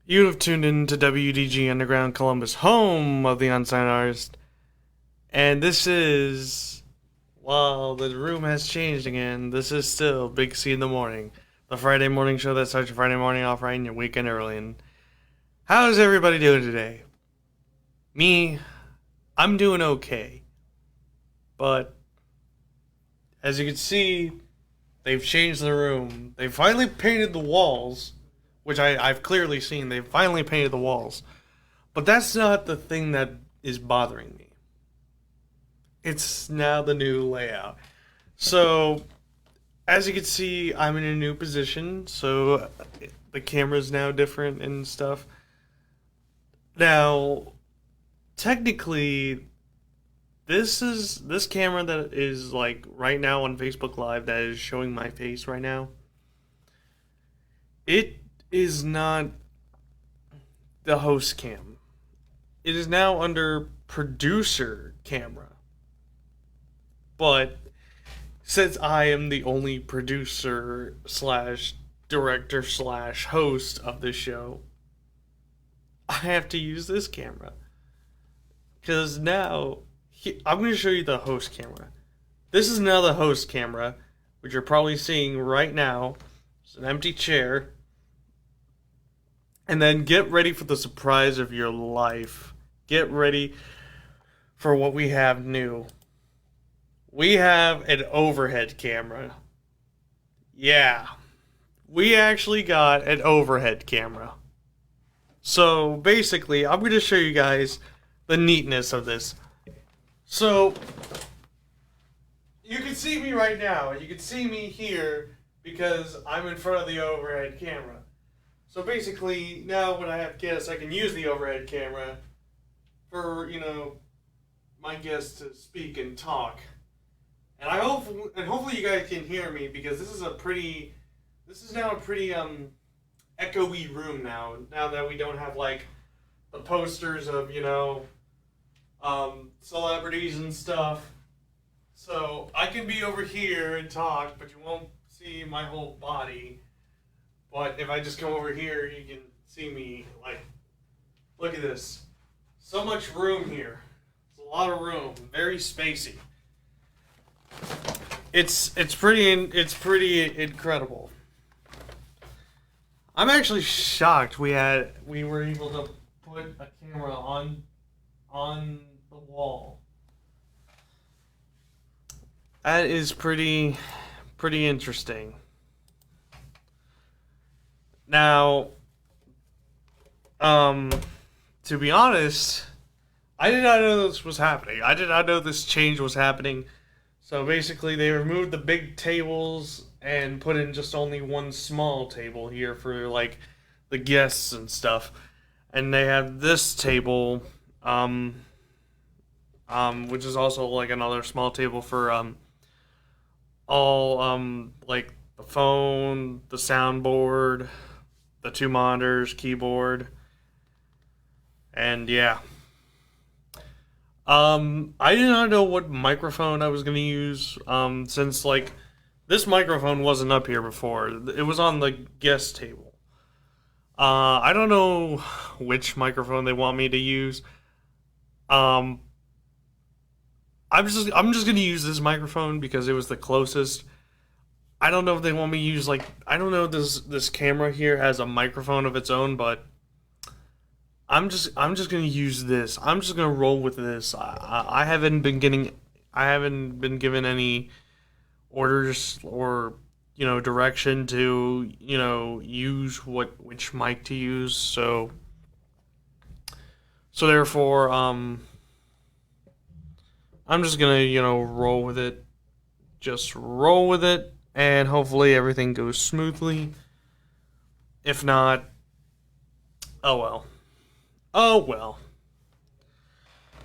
You have tuned in to WDG Underground Columbus, home of the Unsigned Artist. And this is, while the room has changed again, this is still Big C in the Morning, the Friday morning show that starts your Friday morning off right in your weekend early. And how's everybody doing today? Me, I'm doing okay. But, as you can see, they've changed the room. They finally painted the walls, which I've clearly seen. They've finally painted the walls. But that's not the thing that is bothering me. It's now the new layout. So, as you can see, I'm in a new position. So, the camera's now different and stuff. Now, technically, this camera that is like right now on Facebook Live that is showing my face right now, it is not the host cam. It is now under producer camera. But since I am the only producer slash director slash host of this show, I have to use this camera. Because now, I'm going to show you the host camera. This is now the host camera, which you're probably seeing right now. It's an empty chair. And then get ready for the surprise of your life. Get ready for what we have new. We have an overhead camera. Yeah. We actually got an overhead camera. So basically, I'm going to show you guys the neatness of this. So, you can see me right now. You can see me here because I'm in front of the overhead camera. So basically, now when I have guests, I can use the overhead camera for, my guests to speak and talk. And hopefully you guys can hear me because this is now a pretty echoey room now that we don't have like the posters of, celebrities and stuff. So I can be over here and talk, but you won't see my whole body. But if I just come over here, you can see me, like, look at this. So much room here. It's a lot of room. Very spacey. It's pretty incredible. I'm actually shocked we were able to put a camera on the wall. That is pretty interesting. Now, to be honest, I did not know this was happening. I did not know this change was happening. So basically, they removed the big tables and put in just only one small table here for like the guests and stuff. And they have this table, which is also like another small table for all like the phone, the soundboard, the two monitors, keyboard, and yeah. I did not know what microphone I was gonna use, since like this microphone wasn't up here before. It was on the guest table. I don't know which microphone they want me to use. I'm just gonna use this microphone because it was the closest. I don't know if they want me to use I don't know if this camera here has a microphone of its own, but I'm just gonna use this. I'm just gonna roll with this. I haven't been given any orders or direction to use which mic to use. So therefore I'm just gonna roll with it. Just roll with it, and hopefully everything goes smoothly. If not, oh well. Oh well.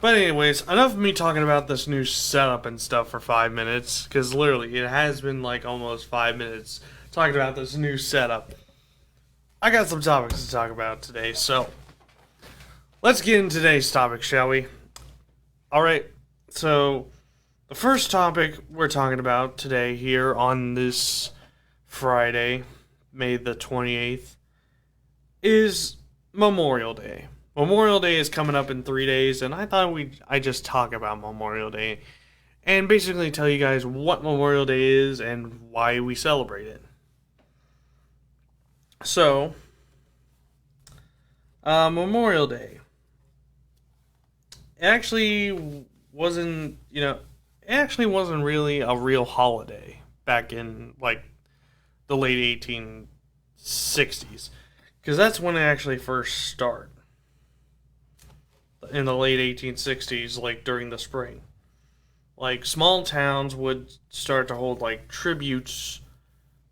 But anyways, enough of me talking about this new setup and stuff for 5 minutes, because literally it has been like almost 5 minutes talking about this new setup. I got some topics to talk about today, so let's get into today's topic, shall we? Alright, so the first topic we're talking about today here on this Friday, May the 28th, is Memorial Day. Memorial Day is coming up in 3 days, and I thought I just talk about Memorial Day and basically tell you guys what Memorial Day is and why we celebrate it. So, Memorial Day. It actually wasn't, it actually wasn't really a real holiday back in like the late 1860s, because that's when it actually first started. In the late 1860s, like during the spring, like small towns would start to hold like tributes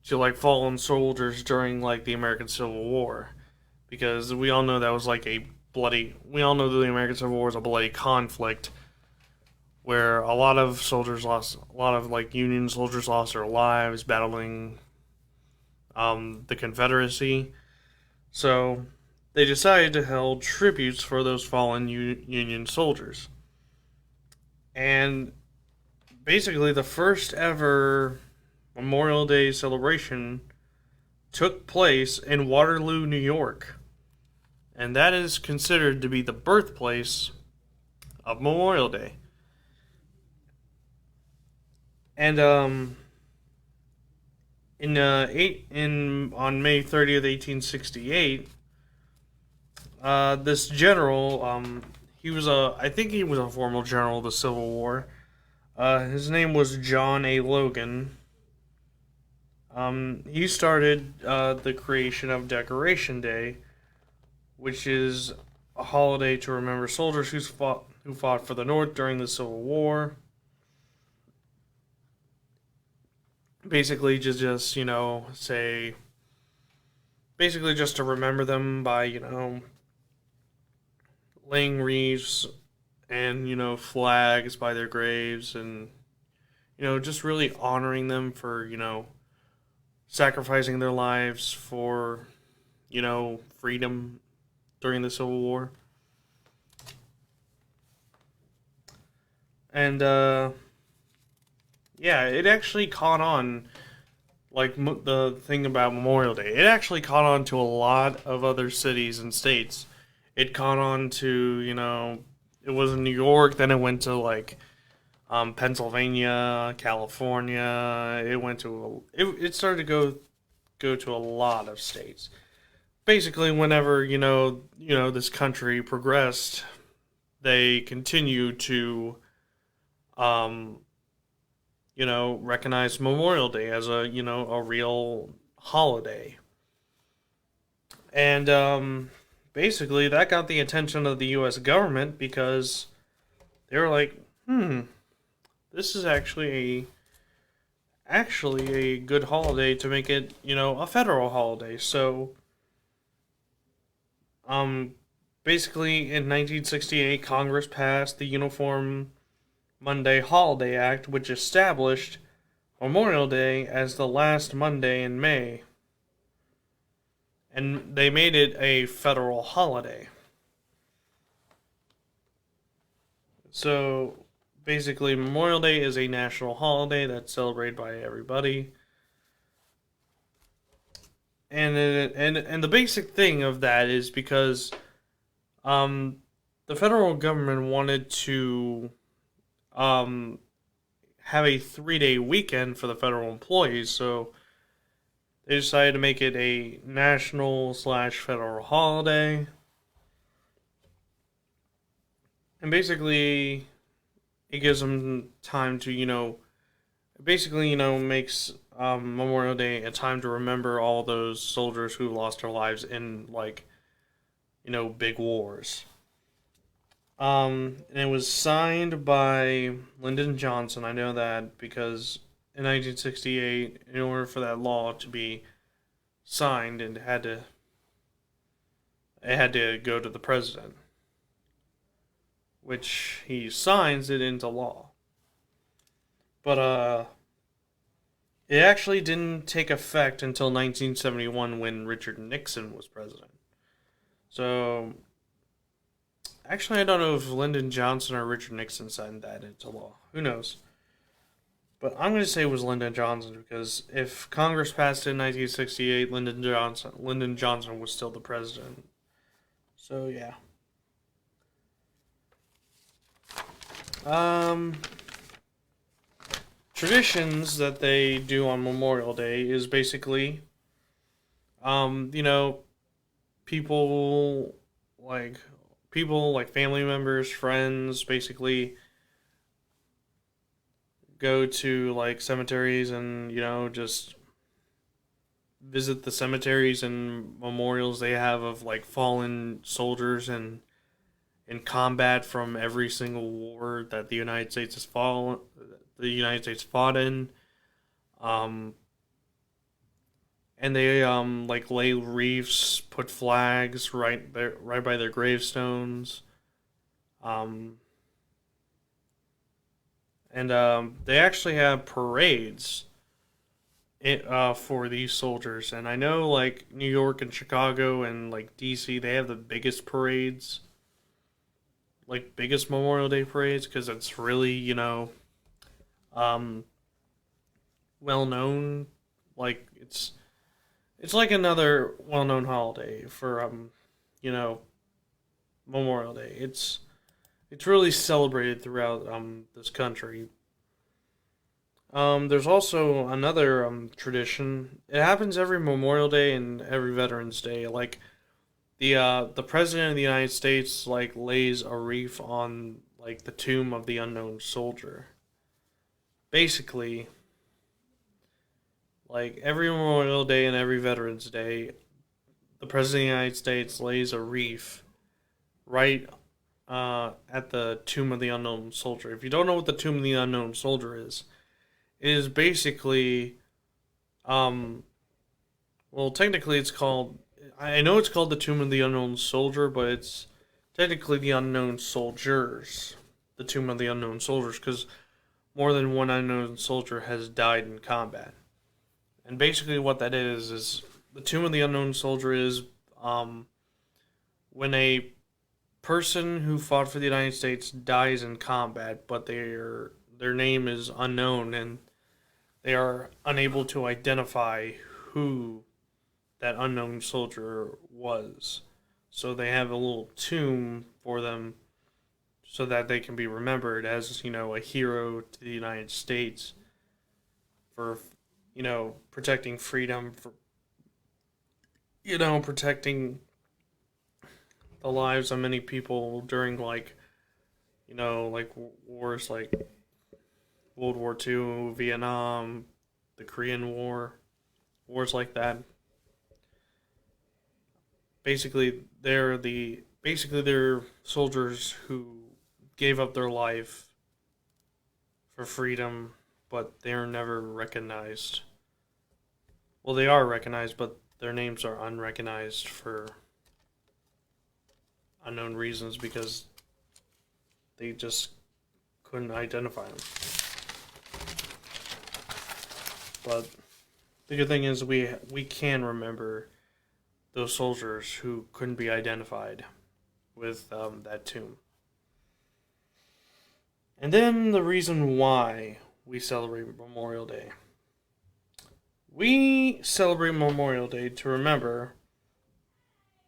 to like fallen soldiers during like the American Civil War, because we all know that was like a bloody. We all know that the American Civil War was a bloody conflict where a lot of soldiers lost, a lot of like Union soldiers lost their lives battling the Confederacy. So they decided to hold tributes for those fallen Union soldiers. And basically, the first ever Memorial Day celebration took place in Waterloo, New York. And that is considered to be the birthplace of Memorial Day. And on May 30th, 1868, this general, I think he was a former general of the Civil War. His name was John A. Logan. He started the creation of Decoration Day, which is a holiday to remember soldiers who fought for the North during the Civil War. Basically, just basically just to remember them by laying wreaths and flags by their graves, and just really honoring them for sacrificing their lives for freedom during the Civil War. And yeah, it actually caught on. Like the thing about Memorial Day, it actually caught on to a lot of other cities and states. It caught on to it was in New York, then it went to like Pennsylvania, California. It went to it started to go to a lot of states. Basically, whenever this country progressed, they continued to recognize Memorial Day as a real holiday. And basically that got the attention of the US government, because they were like, this is actually a good holiday to make it, a federal holiday. So basically in 1968 Congress passed the Uniform Monday Holiday Act, which established Memorial Day as the last Monday in May. And they made it a federal holiday. So basically, Memorial Day is a national holiday that's celebrated by everybody. And the basic thing of that is because the federal government wanted to have a 3-day weekend for the federal employees, so they decided to make it a national/federal holiday. And basically, it gives them time to, makes Memorial Day a time to remember all those soldiers who lost their lives in, big wars. And it was signed by Lyndon Johnson. I know that because in 1968, in order for that law to be signed, it had to go to the president, which he signs it into law. But it actually didn't take effect until 1971 when Richard Nixon was president. So actually, I don't know if Lyndon Johnson or Richard Nixon signed that into law. Who knows? But I'm going to say it was Lyndon Johnson, because if Congress passed it in 1968, Lyndon Johnson was still the president. So yeah. Um, Traditions that they do on Memorial Day is basically, you know, people like people like family members, friends, basically go to like cemeteries and just visit the cemeteries and memorials they have of like fallen soldiers and in combat from every single war that the United States fought in. Um, and they like lay wreaths, put flags right by their gravestones. Um, and They actually have parades for these soldiers. And I know like New York and Chicago and like DC, they have the biggest parades, like biggest Memorial Day parades, because it's really um, well known. Like it's like another well known holiday for you know Memorial Day. It's really celebrated throughout this country. There's also another tradition. It happens every Memorial Day and every Veterans Day. Like the president of the United States like lays a wreath on like the tomb of the unknown soldier. Basically, like every Memorial Day and every Veterans Day, the president of the United States lays a wreath right at the tomb of the unknown soldier. If you don't know what the tomb of the unknown soldier is, it is basically um, well, technically, it's called. I know it's called the Tomb of the Unknown Soldier, but it's technically the Unknown Soldiers. The Tomb of the Unknown Soldiers, because more than one unknown soldier has died in combat. And basically, what that is the Tomb of the Unknown Soldier is um, when a person who fought for the United States dies in combat, but their name is unknown and they are unable to identify who that unknown soldier was. So they have a little tomb for them so that they can be remembered as, a hero to the United States for, protecting freedom, for, protecting the lives of many people during, like, like wars like World War II, Vietnam, the Korean War, wars like that. Basically they're soldiers who gave up their life for freedom, but they're never recognized. Well, they are recognized, but their names are unrecognized for unknown reasons because they just couldn't identify them. But the good thing is we can remember those soldiers who couldn't be identified with that tomb. And then the reason why we celebrate Memorial Day. We celebrate Memorial Day to remember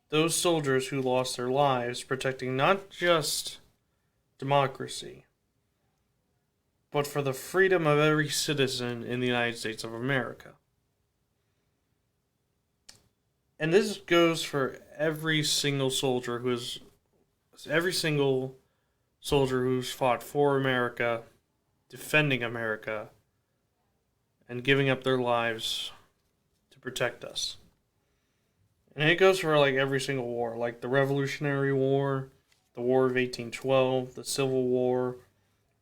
those soldiers who lost their lives protecting not just democracy, but for the freedom of every citizen in the United States of America. And this goes for every single soldier who's fought for America, defending America, and giving up their lives to protect us. And it goes for like every single war, like the Revolutionary War, the War of 1812, the Civil War,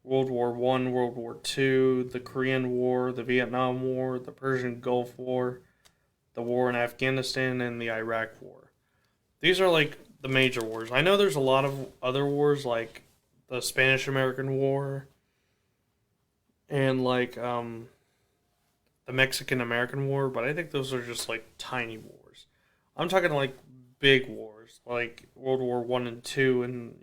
World War One, World War Two, the Korean War, the Vietnam War, the Persian Gulf War, the war in Afghanistan, and the Iraq War. These are like the major wars. I know there's a lot of other wars like the Spanish American War and like the Mexican American War, but I think those are just like tiny wars. I'm talking like big wars, like World War One and Two, and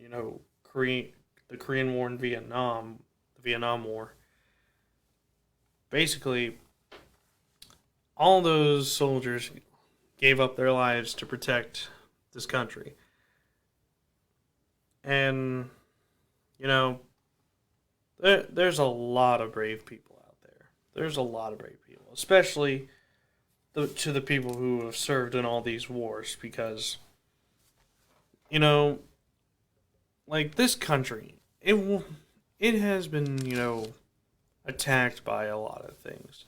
the Korean War and Vietnam, the Vietnam War. Basically, all those soldiers gave up their lives to protect this country. And, you know, there's a lot of brave people out there. There's a lot of brave people, especially to the people who have served in all these wars, because, you know, like this country, it has been, attacked by a lot of things.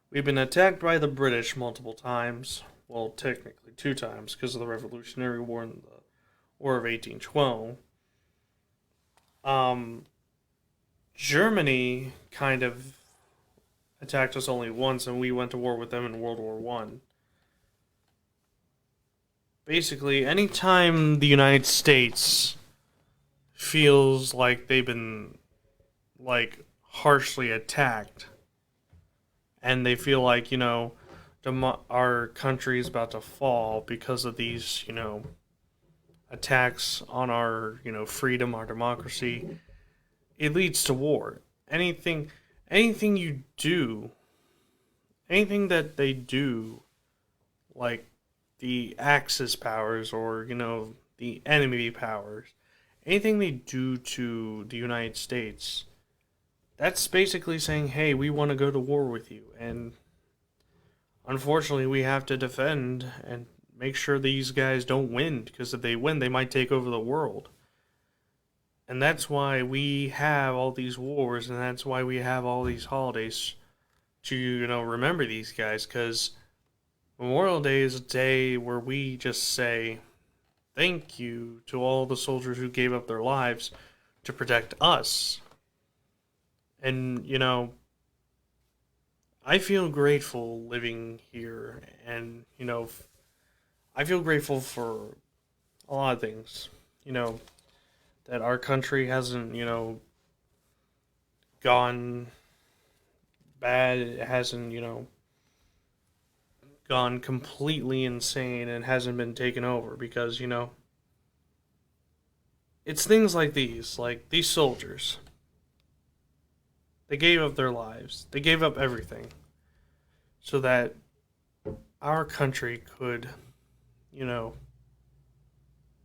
We've been attacked by the British multiple times. Well, technically two times because of the Revolutionary War and the War of 1812. Um, Germany kind of attacked us only once, and we went to war with them in World War One. Basically, anytime the United States feels like they've been like harshly attacked, and they feel like our country is about to fall because of these attacks on our freedom, our democracy, it leads to war. Anything you do, anything that they do, like the Axis powers or the enemy powers, anything they do to the United States, that's basically saying, "Hey, we want to go to war with you," and unfortunately, we have to defend and make sure these guys don't win, because if they win, they might take over the world. And that's why we have all these wars, and that's why we have all these holidays to remember these guys, because Memorial Day is a day where we just say thank you to all the soldiers who gave up their lives to protect us. And I feel grateful living here, and I feel grateful for a lot of things. That our country hasn't gone bad. It hasn't gone completely insane and hasn't been taken over, because it's things like these soldiers. They gave up their lives. They gave up everything so that our country could, you know,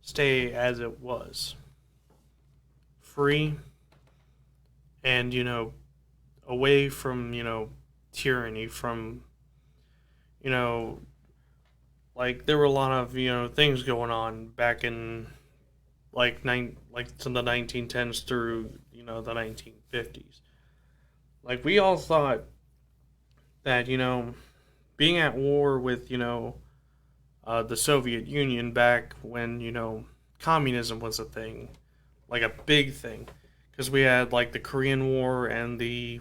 stay as it was, free and, away from, tyranny, from, you know, like there were a lot of, things going on back in from the 1910s through, the 1950s. Like we all thought that, being at war with, the Soviet Union back when, communism was a thing, like a big thing, because we had like the Korean War and the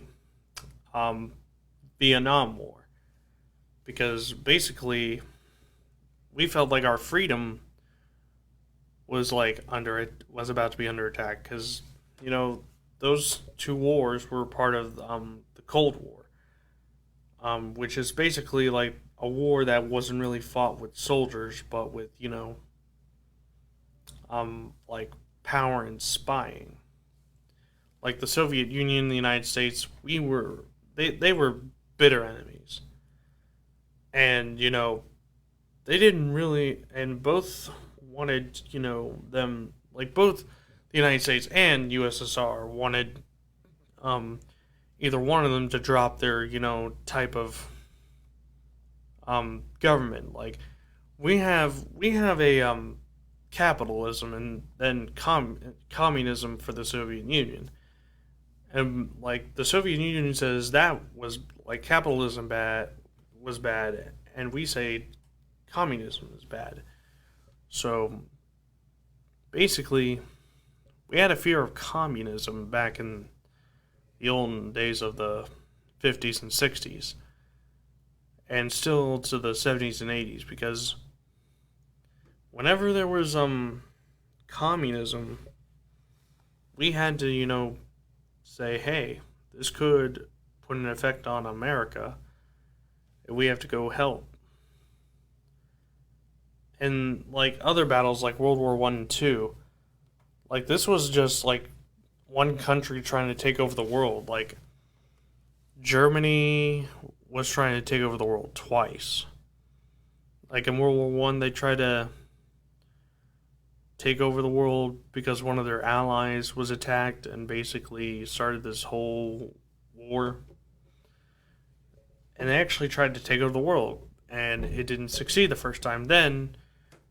um, Vietnam War, because basically we felt like our freedom was like under it was about to be under attack, because those two wars were part of the Cold War, which is basically like a war that wasn't really fought with soldiers, but with like power and spying. Like the Soviet Union and the United States, they were bitter enemies, and they didn't really, and both wanted them, like both the United States and USSR wanted um, either one of them to drop their type of government. Like we have a capitalism and then communism for the Soviet Union. And like the Soviet Union says that was like capitalism bad was bad, and we say communism is bad. So basically, we had a fear of communism back in the olden days of the 50s and 60s, and still to the 70s and 80s, because whenever there was communism, we had to say, hey, this could put an effect on America, and we have to go help. And like other battles like World War One and Two, like this was just like one country trying to take over the world. Like Germany was trying to take over the world twice. Like in World War One, they tried to take over the world because one of their allies was attacked and basically started this whole war. And they actually tried to take over the world, and it didn't succeed the first time. Then,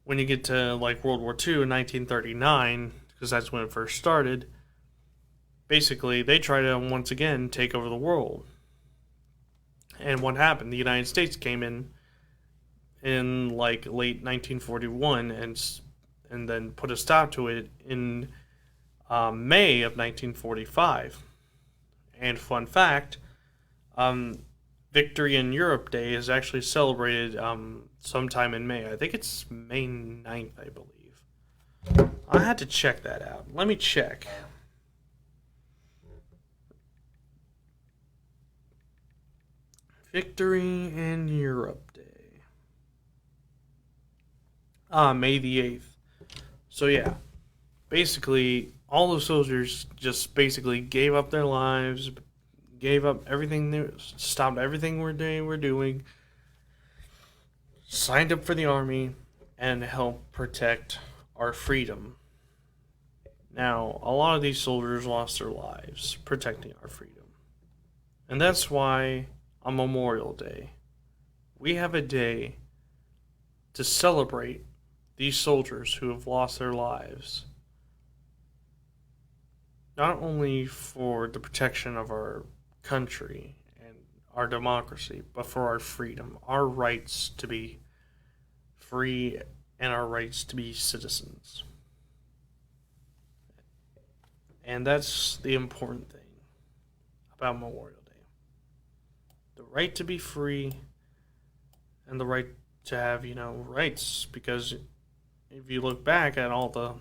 when you get to like World War II in 1939, because that's when it first started, basically they try to once again take over the world. And what happened? The United States came in like late 1941 and then put a stop to it in May of 1945. And fun fact, Victory in Europe Day is actually celebrated sometime in May. I think it's May 9th, I believe. I had to check that out. Let me check. Victory in Europe Day. May the 8th. So yeah, basically all the soldiers just basically gave up their lives, gave up everything, stopped everything they were doing, signed up for the army, and helped protect our freedom. Now, a lot of these soldiers lost their lives protecting our freedom. And that's why on Memorial Day, we have a day to celebrate these soldiers who have lost their lives. Not only for the protection of our country and our democracy, but for our freedom, our rights to be free, and our rights to be citizens. And that's the important thing about Memorial Day. The right to be free and the right to have, rights. Because if you look back at all the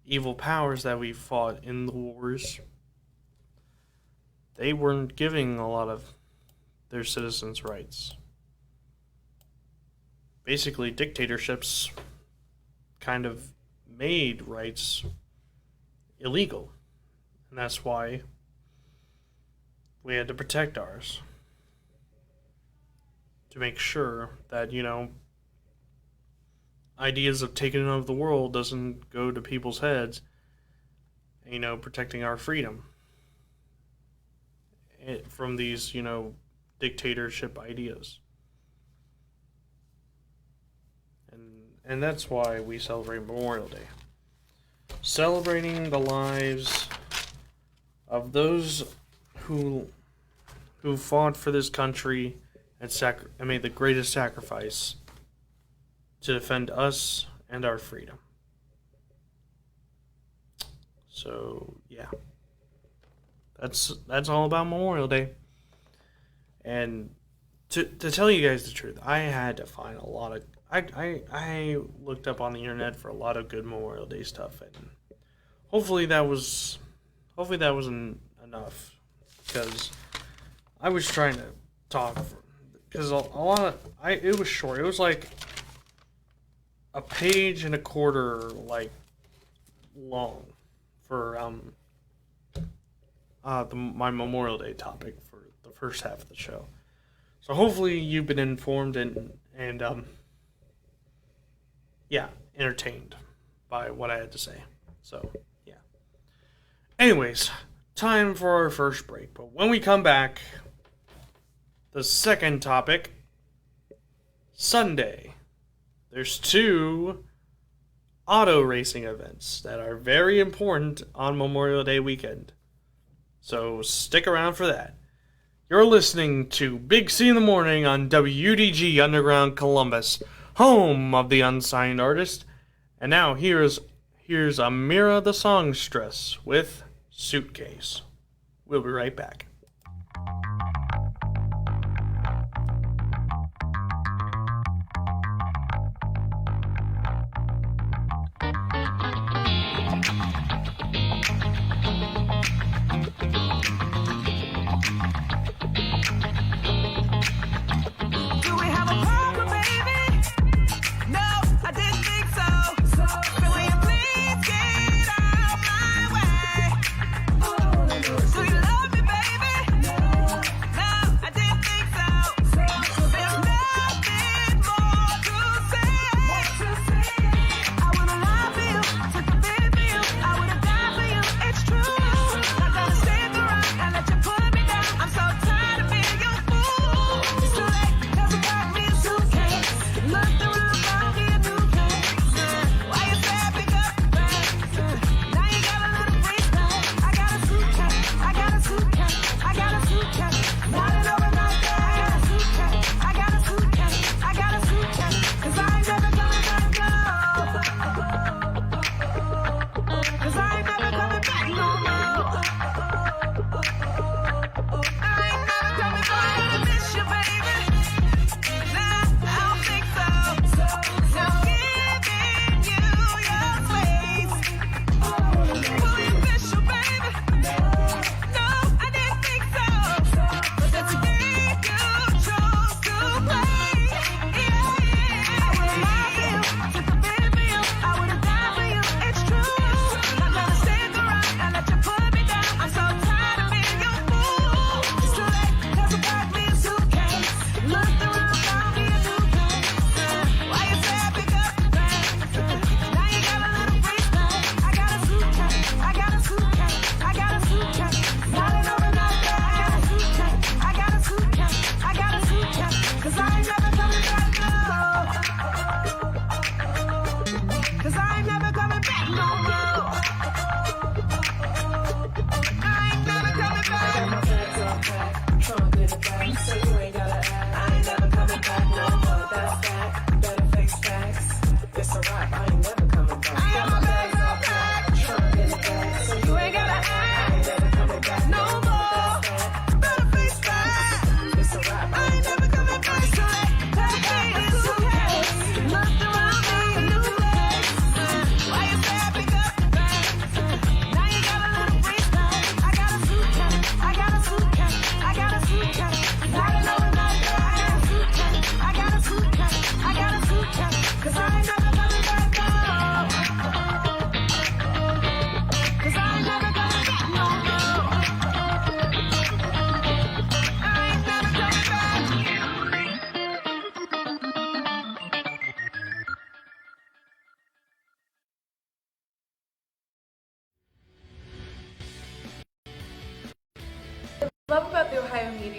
evil powers that we fought in the wars, they weren't giving a lot of their citizens rights. Basically, dictatorships kind of made rights illegal. And that's why we had to protect ours. To make sure that, ideas of taking over the world doesn't go to people's heads. Protecting our freedom from these, dictatorship ideas. And that's why we celebrate Memorial Day. Celebrating the lives of those who fought for this country and made the greatest sacrifice to defend us and our freedom. So, yeah. That's all about Memorial Day. And to tell you guys the truth, I had to find a lot of... I looked up on the internet for a lot of good Memorial Day stuff, and hopefully that wasn't enough, because I was trying to talk, because it was short. It was like a page and a quarter, long for my Memorial Day topic for the first half of the show. So hopefully you've been informed and entertained by what I had to say. So, yeah. Anyways, time for our first break. But when we come back, the second topic, Sunday. There's 2 auto racing events that are very important on Memorial Day weekend. So stick around for that. You're listening to Big C in the Morning on WDG Underground Columbus, home of the unsigned artist. And now here's Amira the Songstress with Suitcase. We'll be right back. Do you love me, baby?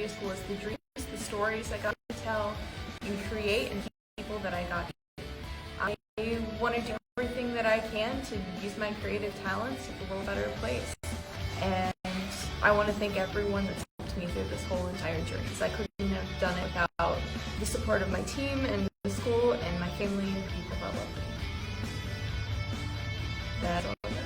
Sunday school is the dreams, the stories I got to tell and create, and people that I got to. I want to do everything that I can to use my creative talents to make the world a better place. And I want to thank everyone that's helped me through this whole entire journey, because I couldn't have done it without the support of my team and the school and my family and the people that love me. That's all I got.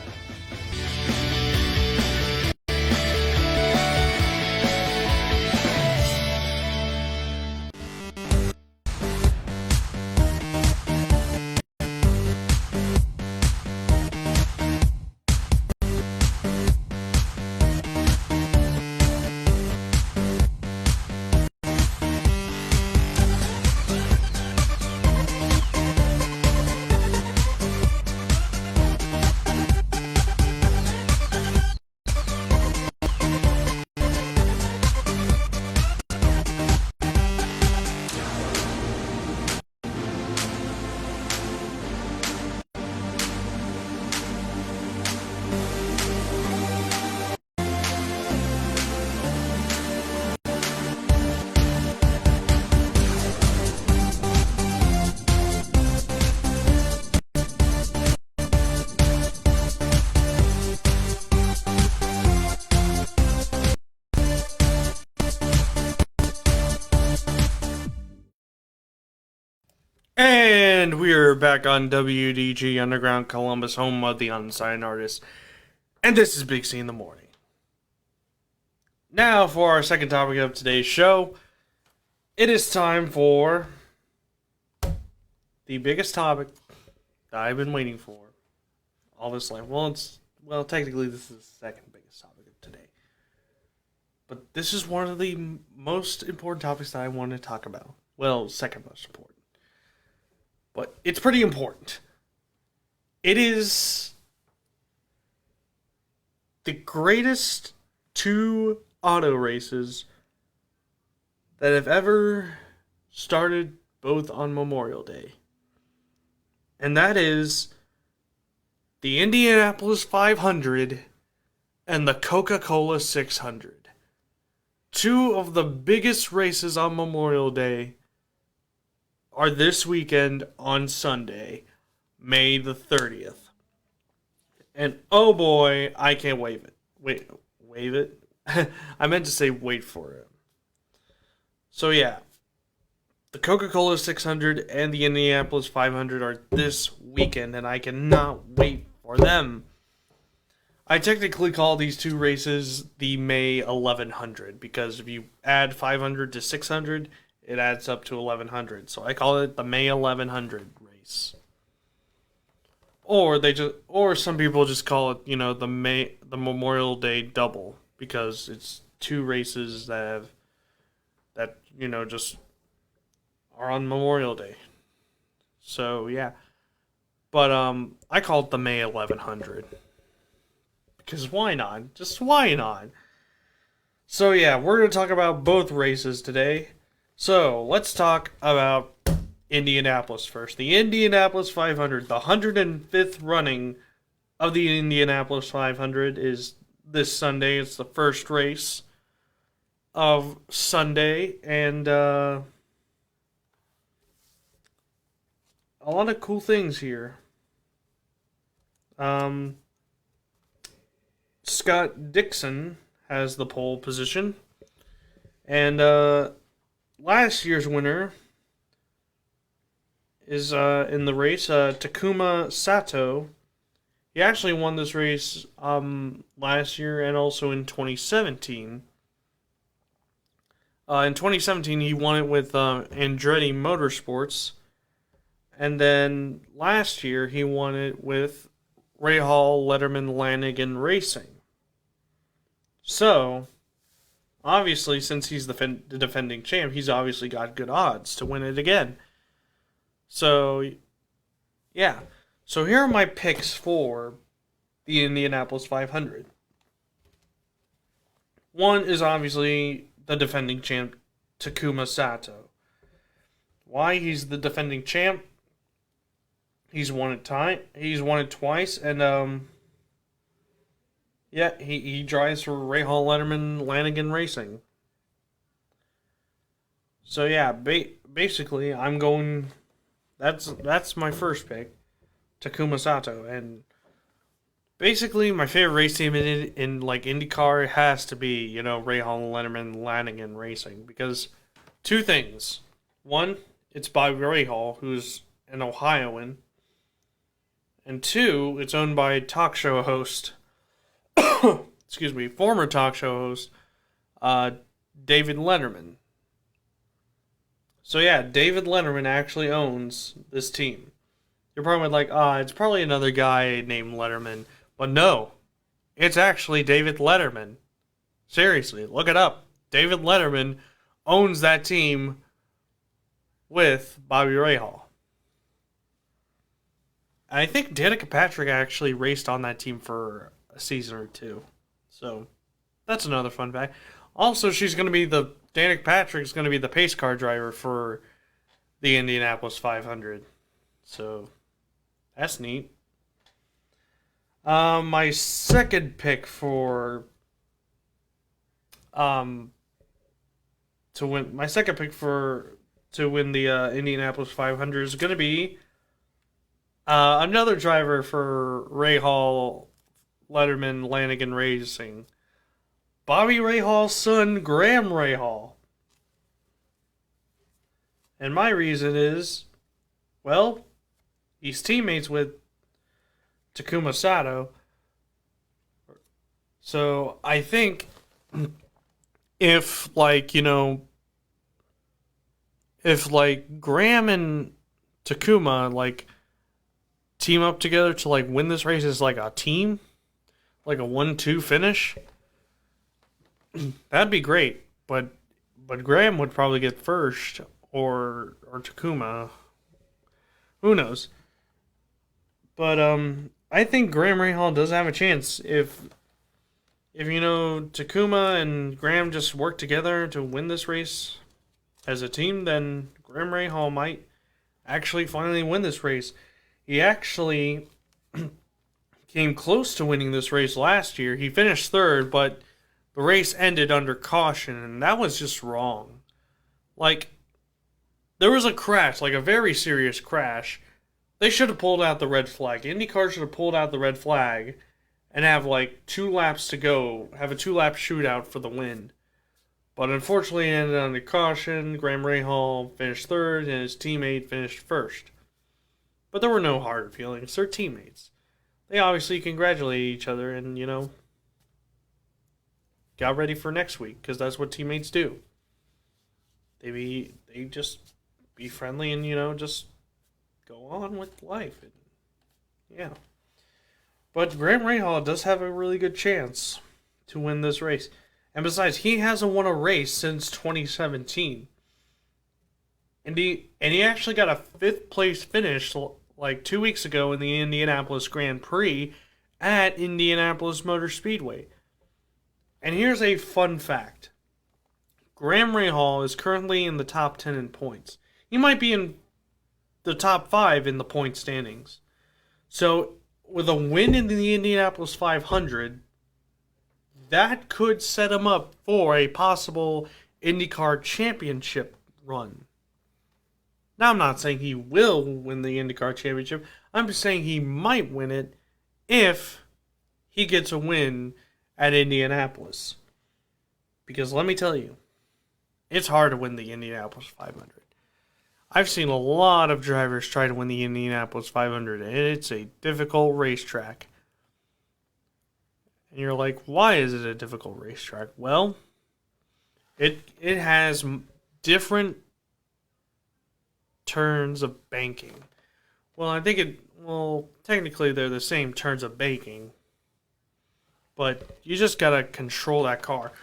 And we're back on WDG Underground Columbus, home of the unsigned artist. And this is Big C in the Morning. Now for our second topic of today's show. It is time for the biggest topic that I've been waiting for all this life. Well, technically this is the second biggest topic of today. But this is one of the most important topics that I want to talk about. Well, second most important. But it's pretty important. It is the greatest 2 auto races that have ever started both on Memorial Day. And that is the Indianapolis 500 and the Coca-Cola 600. 2 of the biggest races on Memorial Day are this weekend on Sunday, May the 30th. And oh boy, I can't wave it. I meant to say wait for it. So yeah, the Coca-Cola 600 and the Indianapolis 500 are this weekend, and I cannot wait for them. I technically call these 2 races the May 1100, because if you add 500 to 600, it adds up to 1100. So I call it the May 1100 race. Or some people just call it, the Memorial Day double, because it's 2 races that just are on Memorial Day. So yeah. But I call it the May 1100. Because why not? Just why not? So yeah, we're going to talk about both races today. So, let's talk about Indianapolis first. The Indianapolis 500, the 105th running of the Indianapolis 500 is this Sunday. It's the first race of Sunday, and a lot of cool things here. Scott Dixon has the pole position, and last year's winner is in the race, Takuma Sato. He actually won this race last year and also in 2017. In 2017, he won it with Andretti Motorsports. And then last year, he won it with Rahal Letterman Lanigan Racing. So, obviously, since he's the defending champ, he's obviously got good odds to win it again. So, yeah. So here are my picks for the Indianapolis 500. One is obviously the defending champ, Takuma Sato. Why? He's the defending champ. He's won it twice, and he drives for Rahal Letterman Lanigan Racing. So yeah, basically, I'm going. That's my first pick, Takuma Sato, and basically my favorite race team in like IndyCar has to be Ray Hall, Letterman, Lanigan Racing because two things. One, it's by Ray Hall, who's an Ohioan, and two, it's owned by talk show host. excuse me, former talk show host uh, David Letterman. So yeah, David Letterman actually owns this team. You're probably like, it's probably another guy named Letterman. But no, it's actually David Letterman. Seriously, look it up. David Letterman owns that team with Bobby Rahal. And I think Danica Patrick actually raced on that team for a season or two. So that's another fun fact. Also, she's going to be Danica Patrick's going to be the pace car driver for the Indianapolis 500. So that's neat. My second pick for to win to win the Indianapolis 500 is going to be another driver for Ray Hall, Letterman, Lanigan Racing, Bobby Rahall's son, Graham Rahal. And my reason is, well, he's teammates with Takuma Sato. So I think if Graham and Takuma team up together to win this race as a team, like a 1-2 finish, that'd be great. But Graham would probably get first or Takuma. Who knows? But I think Graham Rahal does have a chance if Takuma and Graham just work together to win this race as a team, then Graham Rahal might actually finally win this race. He actually came close to winning this race last year. He finished third, but the race ended under caution, and that was just wrong. There was a crash, a very serious crash. They should have pulled out the red flag. IndyCar should have pulled out the red flag and have 2 laps to go, have a 2-lap shootout for the win. But unfortunately, it ended under caution. Graham Rahal finished third, and his teammate finished first. But there were no hard feelings. They're teammates. They obviously congratulated each other and, got ready for next week, because that's what teammates do. They just be friendly and, just go on with life. And, yeah. But Graham Rahal does have a really good chance to win this race. And besides, he hasn't won a race since 2017. And he actually got a 5th place finish 2 weeks ago in the Indianapolis Grand Prix at Indianapolis Motor Speedway. And here's a fun fact. Graham Rahal is currently in the top 10 in points. He might be in the top 5 in the point standings. So, with a win in the Indianapolis 500, that could set him up for a possible IndyCar championship run. Now, I'm not saying he will win the IndyCar championship. I'm just saying he might win it if he gets a win at Indianapolis. Because let me tell you, it's hard to win the Indianapolis 500. I've seen a lot of drivers try to win the Indianapolis 500, and it's a difficult racetrack. And you're like, why is it a difficult racetrack? Well, it has different turns of banking. Well, technically they're the same turns of banking. But you just gotta control that car.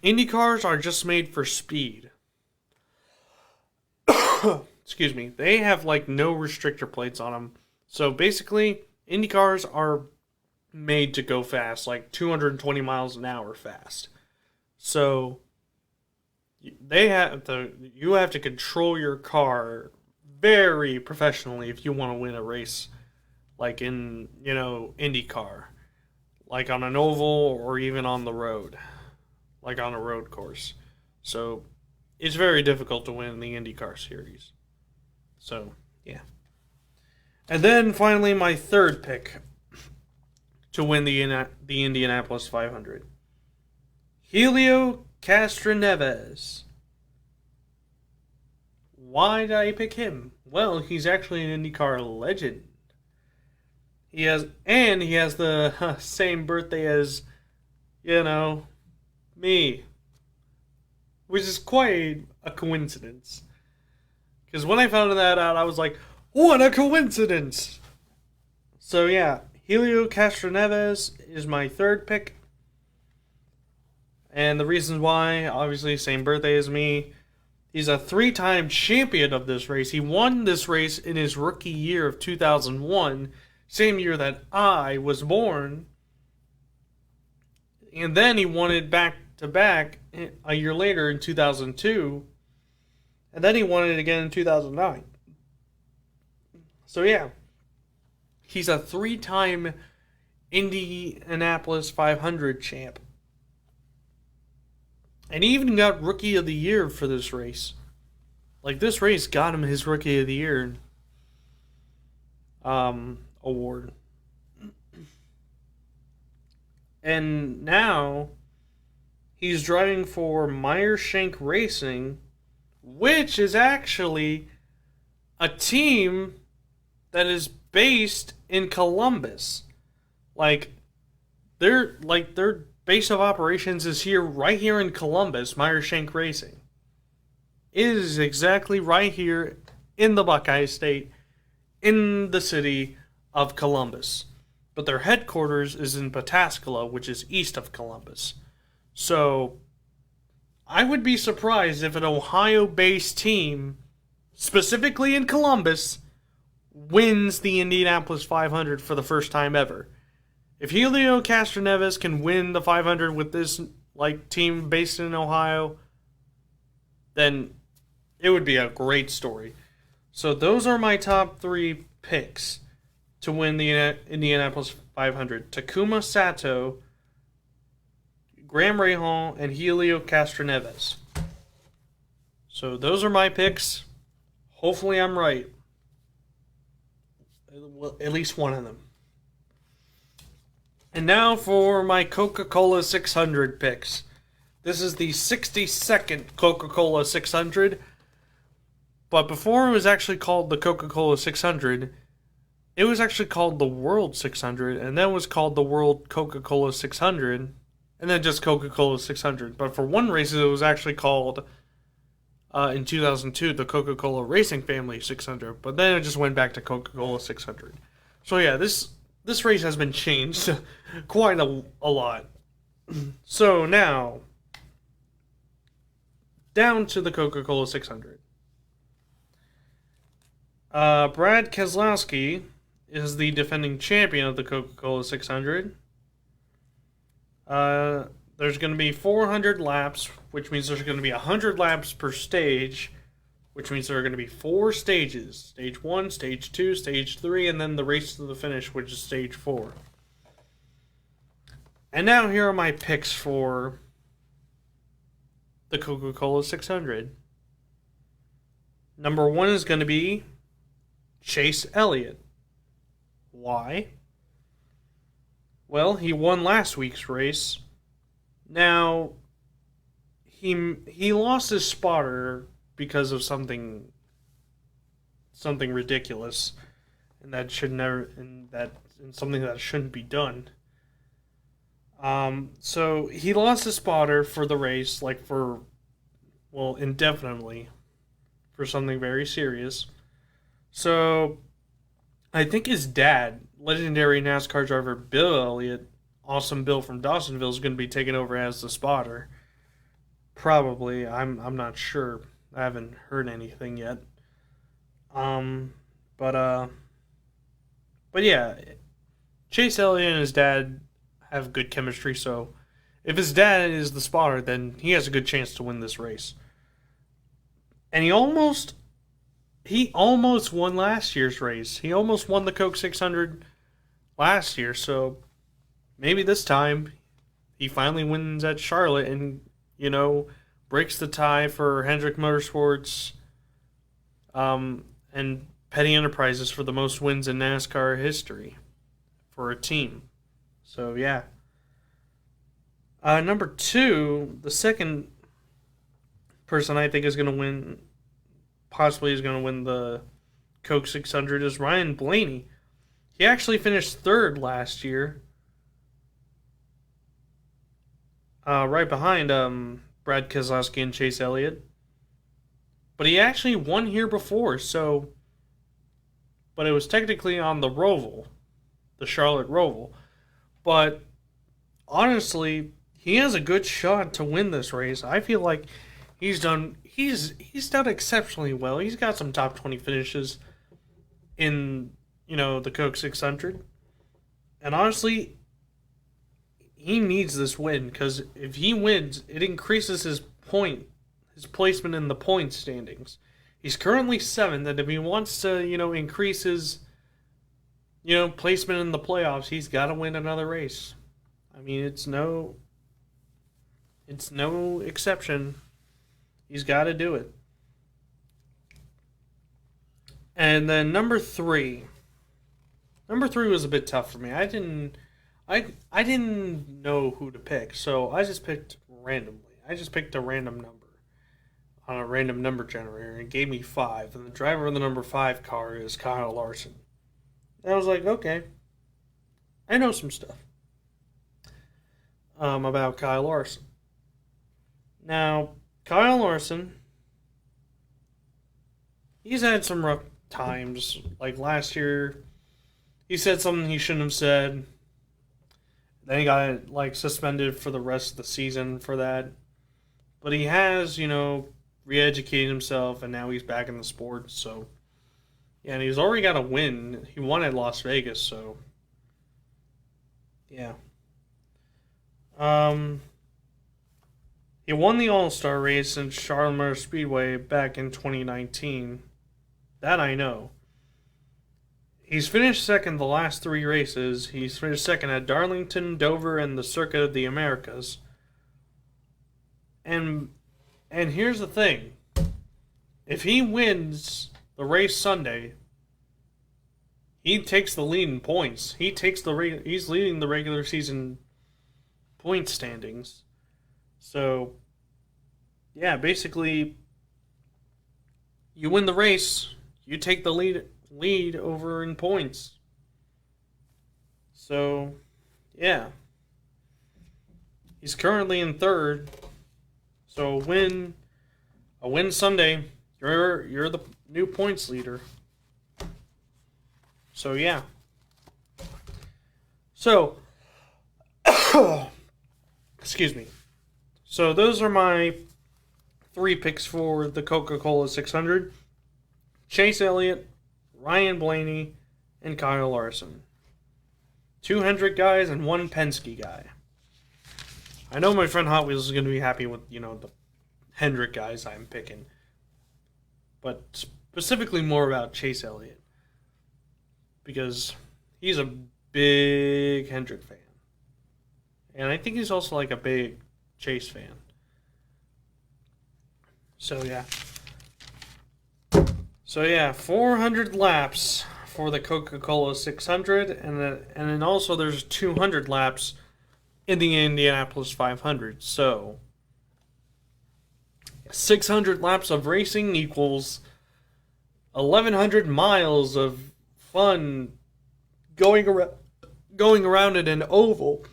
Indy cars are just made for speed. Excuse me. They have no restrictor plates on them. So basically, Indy cars are made to go fast, 220 miles an hour fast. So you have to control your car very professionally if you want to win a race in IndyCar, on an oval or even on the road, on a road course. So it's very difficult to win the IndyCar series. So, yeah. And then finally, my third pick to win the Indianapolis 500. Helio Castroneves. Why did I pick him? Well, he's actually an IndyCar legend. He has the same birthday as, me. Which is quite a coincidence. Because when I found that out, I was like, what a coincidence! So yeah, Helio Castroneves is my third pick. And the reasons why, obviously, same birthday as me. He's a 3-time champion of this race. He won this race in his rookie year of 2001, same year that I was born. And then he won it back-to-back a year later in 2002. And then he won it again in 2009. So yeah, he's a 3-time Indianapolis 500 champ. And he even got Rookie of the Year for this race. Like, this race got him his Rookie of the Year award. And now he's driving for Meyer-Shank Racing, which is actually a team that is based in Columbus. Their base of operations is right here in Columbus, Meyer-Shank Racing. It is exactly right here in the Buckeye State, in the city of Columbus. But their headquarters is in Pataskala, which is east of Columbus. So, I would be surprised if an Ohio-based team, specifically in Columbus, wins the Indianapolis 500 for the first time ever. If Helio Castroneves can win the 500 with this team based in Ohio, then it would be a great story. So those are my top 3 picks to win the Indianapolis 500. Takuma Sato, Graham Rahal, and Helio Castroneves. So those are my picks. Hopefully I'm right. Well, at least one of them. And now for my Coca-Cola 600 picks. This is the 62nd Coca-Cola 600. But before it was actually called the Coca-Cola 600, it was actually called the World 600, and then it was called the World Coca-Cola 600, and then just Coca-Cola 600. But for one race, it was actually called, in 2002, the Coca-Cola Racing Family 600. But then it just went back to Coca-Cola 600. So yeah, this race has been changed quite a lot. So now, down to the Coca-Cola 600. Brad Keselowski is the defending champion of the Coca-Cola 600. There's going to be 400 laps, which means there's going to be 100 laps per stage, which means there are going to be 4 stages. Stage 1, Stage 2, Stage 3, and then the race to the finish, which is Stage 4. And now here are my picks for the Coca-Cola 600. Number 1 is going to be Chase Elliott. Why? Well, he won last week's race. Now, he lost his spotter because of something ridiculous, and that should never, and something that shouldn't be done. So he lost his spotter for the race, indefinitely, for something very serious. So, I think his dad, legendary NASCAR driver Bill Elliott, Awesome Bill from Dawsonville, is going to be taking over as the spotter. Probably. I'm not sure. I haven't heard anything yet. But yeah, Chase Elliott and his dad have good chemistry, so if his dad is the spotter, then he has a good chance to win this race. And he almost won last year's race. He almost won the Coke 600 last year, so maybe this time he finally wins at Charlotte and, breaks the tie for Hendrick Motorsports and Petty Enterprises for the most wins in NASCAR history for a team. So, yeah. Number 2, the second person I think is going to win, possibly is going to win the Coke 600, is Ryan Blaney. He actually finished 3rd last year. Right behind Brad Keselowski and Chase Elliott. But he actually won here before, so... But it was technically on the Roval, the Charlotte Roval. But honestly, he has a good shot to win this race. I feel like he's done exceptionally well. He's got some top 20 finishes in, the Coke 600. And honestly, he needs this win, because if he wins, it increases his placement in the point standings. He's currently 7th, and if he wants to, increase his, placement in the playoffs, he's got to win another race. I mean, it's no exception. He's got to do it. And then number 3. Number 3 was a bit tough for me. I didn't know who to pick, so I just picked randomly. I just picked a random number on a random number generator, and it gave me 5. And the driver of the number 5 car is Kyle Larson. And I was like, okay, I know some stuff about Kyle Larson. Now, Kyle Larson, he's had some rough times. Like last year, he said something he shouldn't have said. Then he got suspended for the rest of the season for that. But he has, re-educated himself, and now he's back in the sport. So, yeah, and he's already got a win. He won at Las Vegas, so yeah. He won the All-Star race in Charlotte Motor Speedway back in 2019. That I know. He's finished 2nd the last 3 races. He's finished 2nd at Darlington, Dover, and the Circuit of the Americas. And here's the thing. If he wins the race Sunday, he takes the lead in points. He's leading the regular season point standings. So, yeah, basically, you win the race, you take the lead over in points. So, yeah. He's currently in 3rd. So a win Sunday, you're the new points leader. So yeah. So excuse me. So those are my 3 picks for the Coca-Cola 600. Chase Elliott, Ryan Blaney, and Kyle Larson. 2 Hendrick guys and 1 Penske guy. I know my friend Hot Wheels is going to be happy with, the Hendrick guys I'm picking. But specifically more about Chase Elliott. Because he's a big Hendrick fan. And I think he's also a big Chase fan. So, yeah. 400 laps for the Coca-Cola 600. And then also there's 200 laps in the Indianapolis 500. So 600 laps of racing equals 1,100 miles of fun going around in an oval.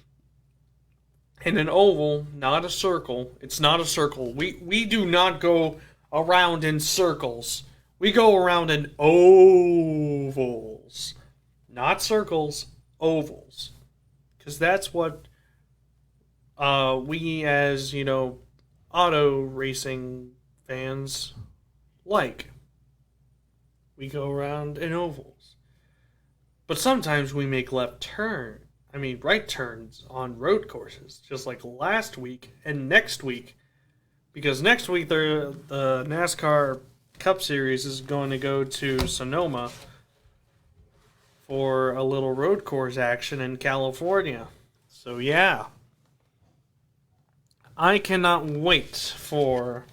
In an oval, not a circle. It's not a circle. We do not go around in circles. We go around in ovals. Not circles, ovals. Because that's what we as, auto racing fans like. We go around in ovals. But sometimes we make right turns on road courses, just like last week and next week. Because next week the NASCAR Cup Series is going to go to Sonoma for a little road course action in California. So yeah. I cannot wait for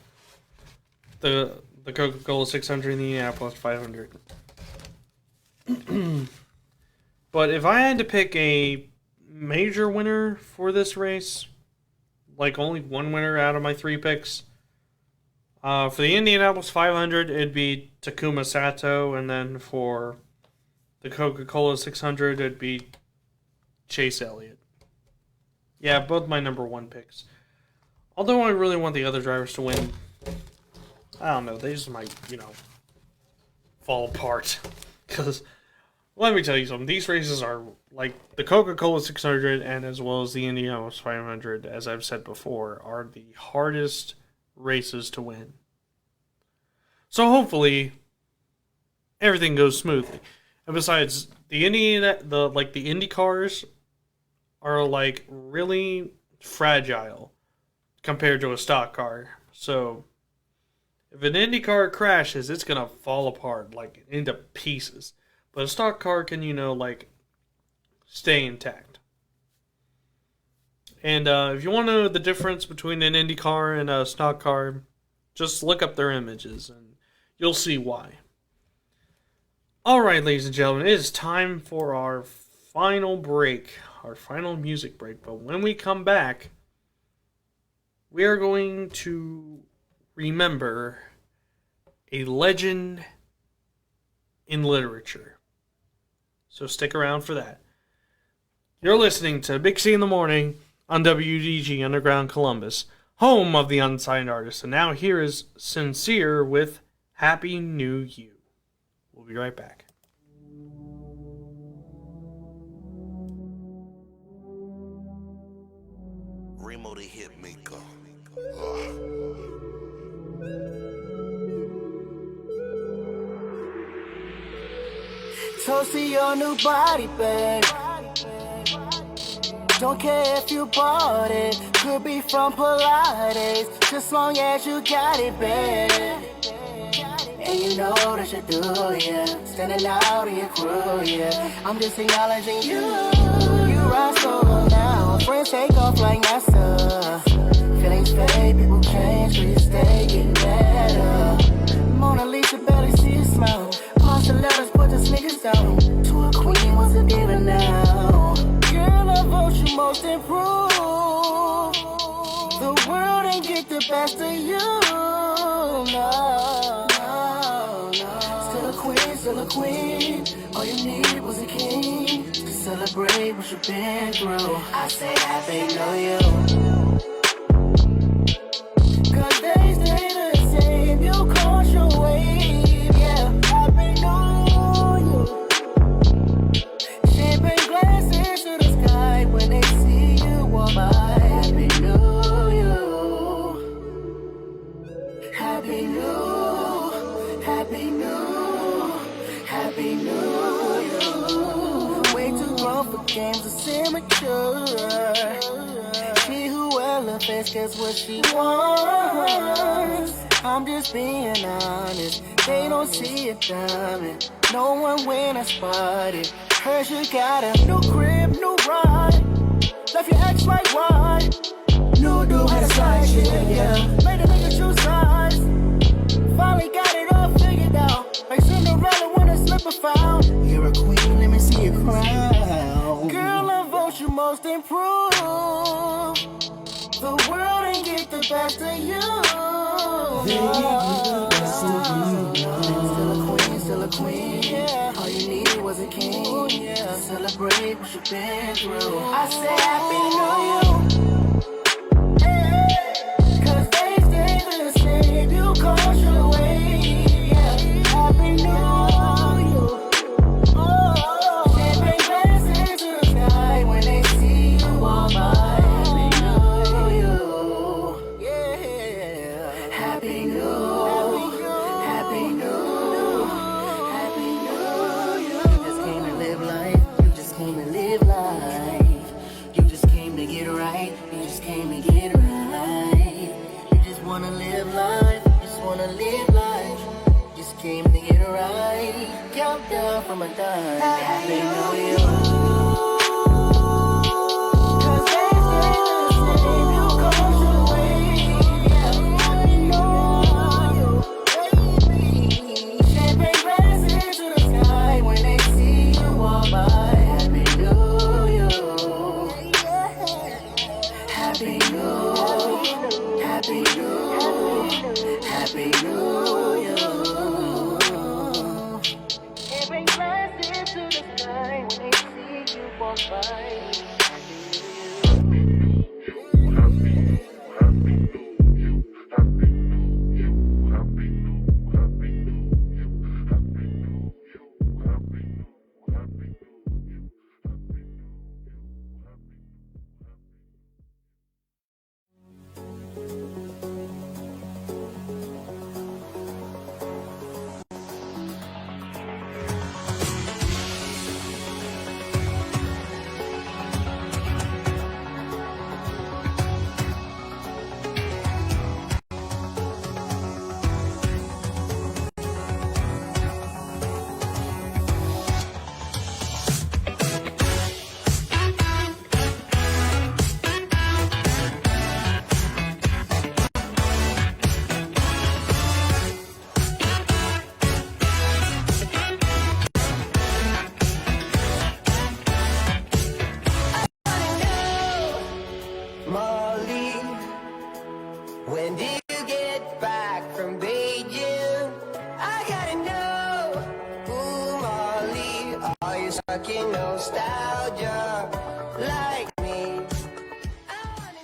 the Coca-Cola 600 and the Indianapolis 500. But if I had to pick a major winner for this race, like only one winner out of my 3 picks, for the Indianapolis 500, it'd be Takuma Sato, and then for the Coca-Cola 600, it'd be Chase Elliott. Yeah, both my number 1 picks. Although I really want the other drivers to win, I don't know, they just might, fall apart. Because, let me tell you something, these races are like the Coca-Cola 600 and as well as the Indianapolis 500, as I've said before, are the hardest races to win. So hopefully everything goes smoothly. And besides, the Indy cars are like really fragile compared to a stock car. So if an Indy car crashes, it's gonna fall apart like into pieces. But a stock car can, stay intact. And if you want to know the difference between an Indy car and a stock car, just look up their images and you'll see why. Alright, ladies and gentlemen, it is time for our final break, our final music break. But when we come back, we are going to remember a legend in literature. So stick around for that. You're listening to Big C in the Morning on WDG Underground Columbus, home of the unsigned artist. And now here is Sincere with Happy New You. We'll be right back. Remo the Hitmaker. Toast to your new body, babe. Don't care if you bought it. Could be from Pilates. Just long as you got it, babe. And you know that you do, yeah. Standing out of your crew, yeah. I'm just acknowledging you. You ride solo now. Friends take off like NASA. Feelings fade, people change, but you stay getting better. Mona Lisa barely see a smile. Past the letters, put the sneakers down. To a queen, what's a diva now? Girl, I vote you most improved. The world ain't get the best of you. No. Still a queen. All you need was a king to celebrate what you've been through. I say happy New Year. Cause they stay the same. You caught your wave, yeah. Happy New Year. Champagne glasses to the sky when they see you walk by. Happy New Year. Happy New. Happy New. Happy New Year. Way too grown for games of immature. She who elevates gets what she wants. I'm just being honest. They don't see it coming. No one when I spotted. Heard you got a new crib, new ride. Left your ex like why? New dude had a side chick, yeah. Made a nigga choose sides. Finally got it all figured out. Like Cinderella when a slipper found. You're a queen, let me see your crown. Girl, I vote you most improved. The world ain't get the best of you. Still a queen. Yeah. All you needed was a king. Ooh, yeah. Celebrate what you've been through. I say happy New Year. Cause they stay the same. You caught your wave. Yeah. Happy New Year. Champagne glasses to the sky when they see you walk by. Happy New Year. Yeah. Happy New Year. Happy New Year. Happy New Year. You just came to live life. You just came to live life. You just came to get right. You just came to get right. You just wanna live life. You just wanna live life. You just came to get right. Count down from a dime. Happy New Year. Cause they stay the same. You caught your way. into the sky when they see you walk by. Molly, when do you get back from Beijing? I gotta know. Ooh, Molly, are you stuck in nostalgia like me? I wanna know.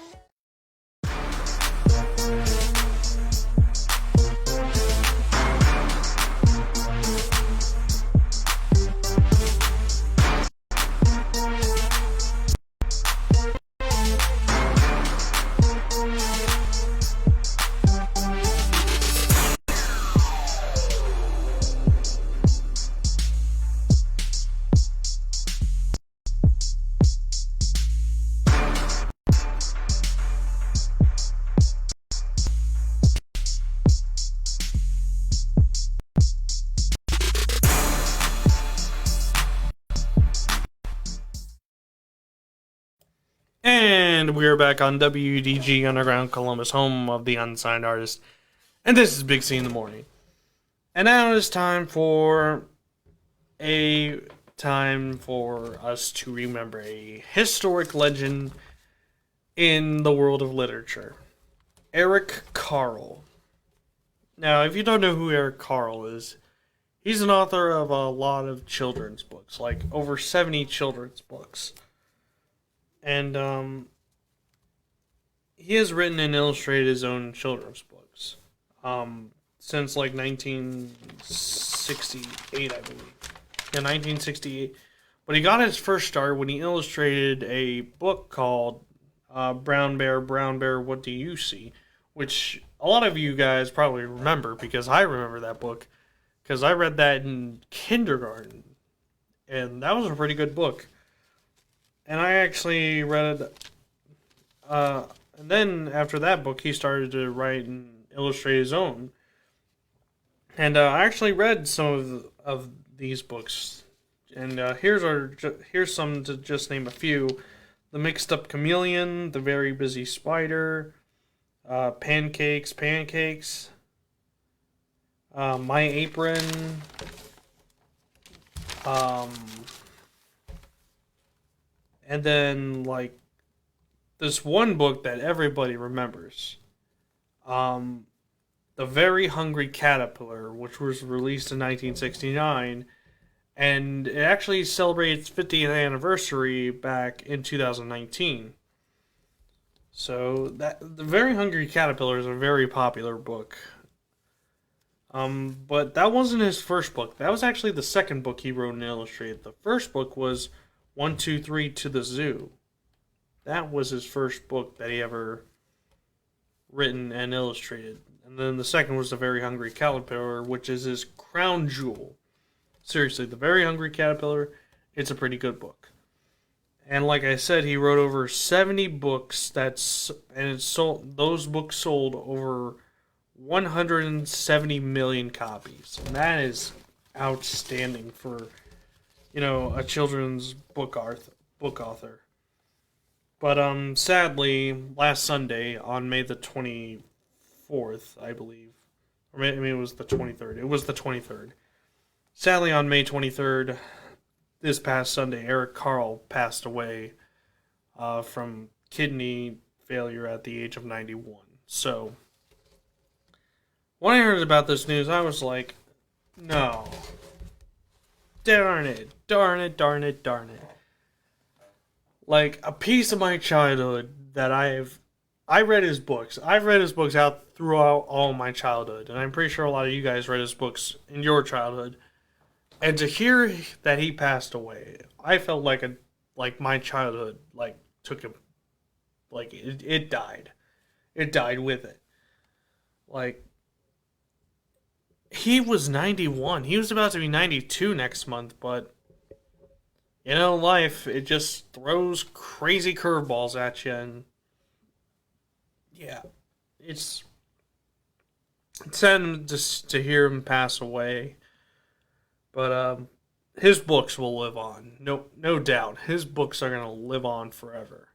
And we're back on WDG Underground Columbus, home of the unsigned artist. And this is Big C in the Morning. And now it's time for us to remember a historic legend in the world of literature. Eric Carle. Now, if you don't know who Eric Carle is, he's an author of a lot of children's books, like over 70 children's books. And he has written and illustrated his own children's books since like 1968, I believe. Yeah, 1968. But he got his first start when he illustrated a book called Brown Bear, What Do You See? Which a lot of you guys probably remember, because I remember that book, because I read that in kindergarten. And that was a pretty good book. And I actually read it, and then after that book, he started to write and illustrate his own. And I actually read some of these books, and here's some to just name a few: The Mixed Up Chameleon, The Very Busy Spider, Pancakes, My Apron, and then, like, this one book that everybody remembers. The Very Hungry Caterpillar, which was released in 1969. And it actually celebrated its 50th anniversary back in 2019. So, The Very Hungry Caterpillar is a very popular book. But that wasn't his first book. That was actually the second book he wrote and illustrated. The first book was 1, 2, 3 to the Zoo. That was his first book that he ever written and illustrated. And then the second was The Very Hungry Caterpillar, which is his crown jewel. Seriously, The Very Hungry Caterpillar, it's a pretty good book. And like I said, he wrote over 70 books, those books sold over 170 million copies. And that is outstanding for, a children's book author. But sadly, last Sunday on May the 24th, I believe, or maybe it was the 23rd. It was the 23rd. Sadly, on May 23rd, this past Sunday, Eric Carle passed away from kidney failure at the age of 91. So, when I heard about this news, I was like, no. Darn it. darn it. Like, a piece of my childhood that I read his books. I've read his books out throughout all my childhood, and I'm pretty sure a lot of you guys read his books in your childhood. And to hear that he passed away, I felt like my childhood took him, it died. It died with it. Like, he was 91. He was about to be 92 next month, but life, it just throws crazy curveballs at you, and yeah, it's sad just to hear him pass away. But his books will live on, no doubt. His books are gonna live on forever.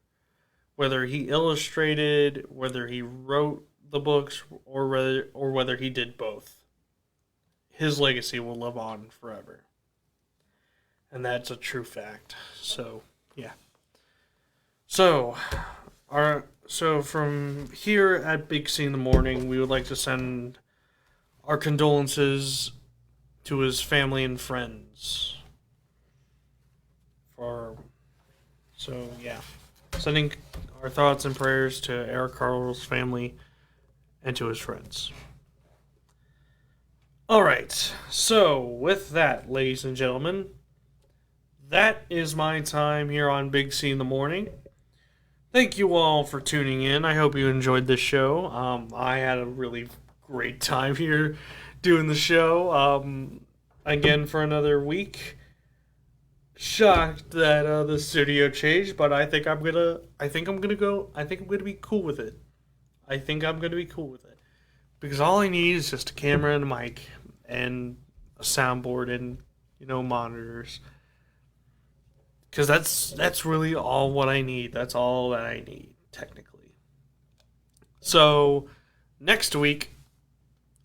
Whether he illustrated, whether he wrote the books, or whether he did both, his legacy will live on forever. And that's a true fact. So, yeah. So from here at Big C in the Morning, we would like to send our condolences to his family and friends. Sending our thoughts and prayers to Eric Carl's family and to his friends. Alright, so with that, ladies and gentlemen, that is my time here on Big C in the Morning. Thank you all for tuning in. I hope you enjoyed this show. I had a really great time here doing the show. Again for another week. Shocked that the studio changed, but I think I'm gonna be cool with it. Because all I need is just a camera and a mic and a soundboard and monitors. Because that's really all what I need. That's all that I need, technically. So, next week,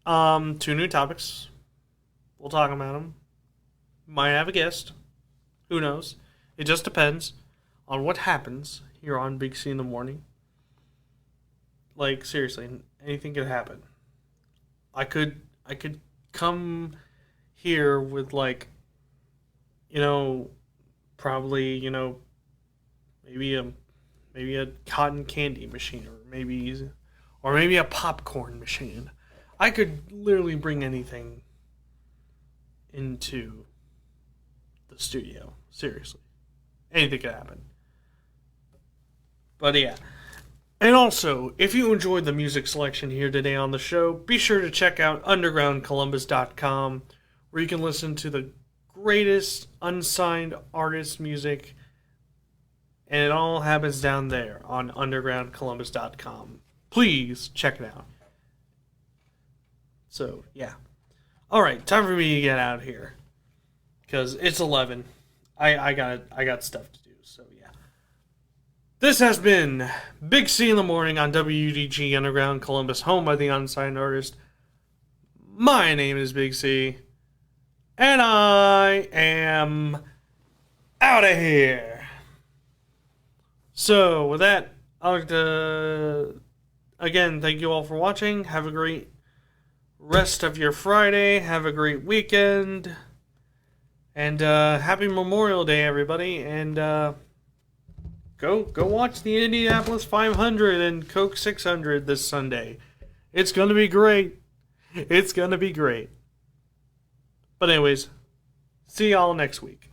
2 new topics. We'll talk about them. Might have a guest. Who knows? It just depends on what happens here on Big C in the Morning. Like, seriously, anything could happen. I could come here with probably, maybe a cotton candy machine, or maybe a popcorn machine. I could literally bring anything into the studio. Seriously. Anything could happen. But yeah. And also, if you enjoyed the music selection here today on the show, be sure to check out undergroundcolumbus.com, where you can listen to the greatest unsigned artist music, and it all happens down there on undergroundcolumbus.com. Please check it out. So, yeah. Alright, time for me to get out of here. Because it's 11. I got stuff to do, so yeah. This has been Big C in the Morning on WUDG Underground Columbus, home by the unsigned artist. My name is Big C, and I am out of here. So, with that, I'd like to, again, thank you all for watching. Have a great rest of your Friday. Have a great weekend. And happy Memorial Day, everybody. And go watch the Indianapolis 500 and Coke 600 this Sunday. It's going to be great. It's going to be great. But anyways, see y'all next week.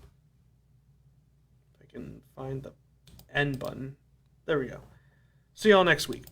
If I can find the end button. There we go. See y'all next week.